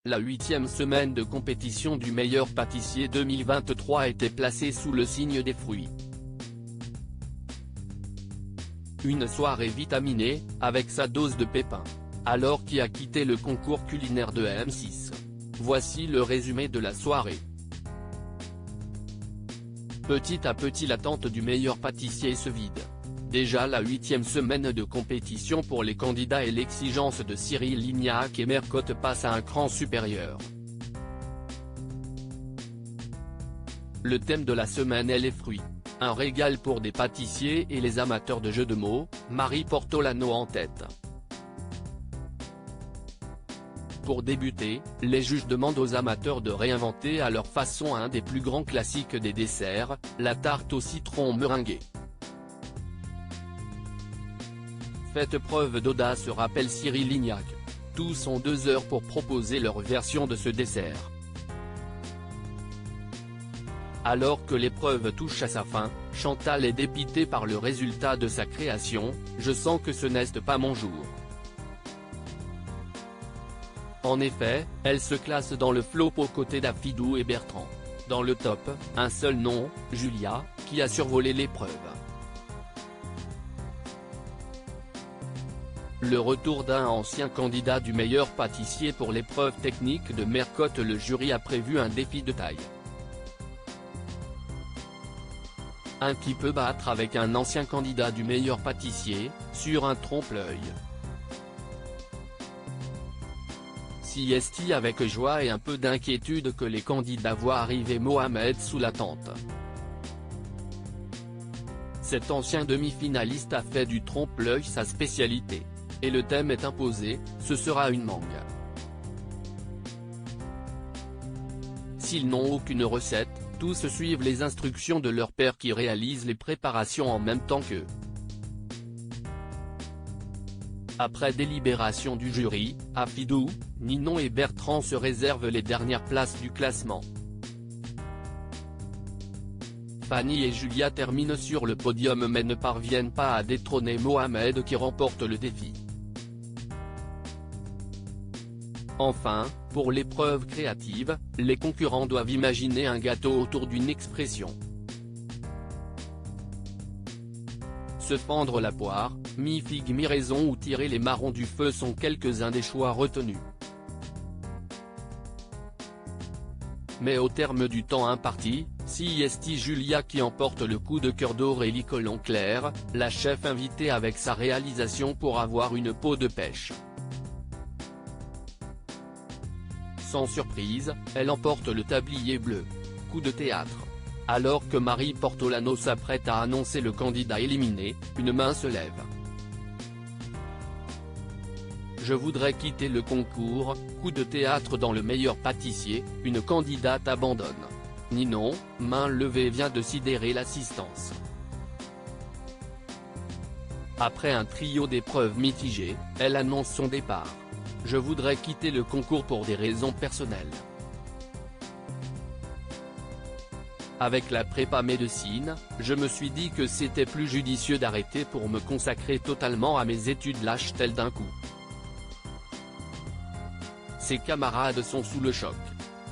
La 8e semaine de compétition du meilleur pâtissier 2023 était placée sous le signe des fruits. Une soirée vitaminée, avec sa dose de pépins. Alors qui a quitté le concours culinaire de M6. Voici le résumé de la soirée. Petit à petit l'attente du meilleur pâtissier se vide. Déjà la 8e semaine de compétition pour les candidats et l'exigence de Cyril Lignac et Mercotte passe à un cran supérieur. Le thème de la semaine est les fruits. Un régal pour des pâtissiers et les amateurs de jeux de mots, Marie Portolano en tête. Pour débuter, les juges demandent aux amateurs de réinventer à leur façon un des plus grands classiques des desserts, la tarte au citron meringuée. Faites preuve d'audace, rappelle Cyril Lignac. Tous ont 2 heures pour proposer leur version de ce dessert. Alors que l'épreuve touche à sa fin, Chantal est dépitée par le résultat de sa création, je sens que ce n'est pas mon jour. En effet, elle se classe dans le flop aux côtés d'Afidou et Bertrand. Dans le top, un seul nom, Julia, qui a survolé l'épreuve. Le retour d'un ancien candidat du meilleur pâtissier pour l'épreuve technique de Mercotte. Le jury a prévu un défi de taille. Un qui peut battre avec un ancien candidat du meilleur pâtissier, sur un trompe-l'œil. Si est avec joie et un peu d'inquiétude que les candidats voient arriver Mohamed sous la tente. Cet ancien demi-finaliste a fait du trompe-l'œil sa spécialité. Et le thème est imposé, ce sera une mangue. S'ils n'ont aucune recette, tous suivent les instructions de leur père qui réalise les préparations en même temps qu'eux. Après délibération du jury, Afidou, Ninon et Bertrand se réservent les dernières places du classement. Fanny et Julia terminent sur le podium mais ne parviennent pas à détrôner Mohamed qui remporte le défi. Enfin, pour l'épreuve créative, les concurrents doivent imaginer un gâteau autour d'une expression. Se fendre la poire, mi-figue mi-raisin ou tirer les marrons du feu sont quelques-uns des choix retenus. Mais au terme du temps imparti, c'est Julia qui emporte le coup de cœur d'Aurélie Colomb-Claire, la chef invitée avec sa réalisation pour avoir une peau de pêche. Sans surprise, elle emporte le tablier bleu. Coup de théâtre. Alors que Marie Portolano s'apprête à annoncer le candidat éliminé, une main se lève. Je voudrais quitter le concours, coup de théâtre dans le meilleur pâtissier, une candidate abandonne. Ninon, main levée, vient de sidérer l'assistance. Après un trio d'épreuves mitigées, elle annonce son départ. Je voudrais quitter le concours pour des raisons personnelles. Avec la prépa médecine, je me suis dit que c'était plus judicieux d'arrêter pour me consacrer totalement à mes études, lâche-t-elle d'un coup. Ses camarades sont sous le choc.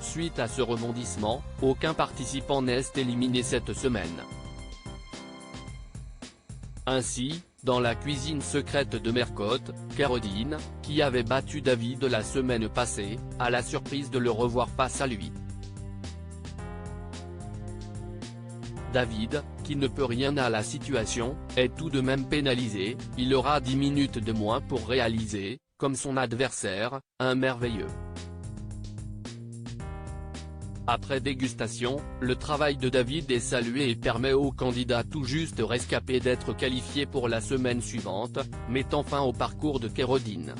Suite à ce rebondissement, aucun participant n'est éliminé cette semaine. Ainsi, dans la cuisine secrète de Mercotte, Kérodine, qui avait battu David la semaine passée, a la surprise de le revoir face à lui. David, qui ne peut rien à la situation, est tout de même pénalisé, il aura 10 minutes de moins pour réaliser, comme son adversaire, un merveilleux. Après dégustation, le travail de David est salué et permet au candidat tout juste rescapé d'être qualifié pour la semaine suivante, mettant fin au parcours de Kérodine.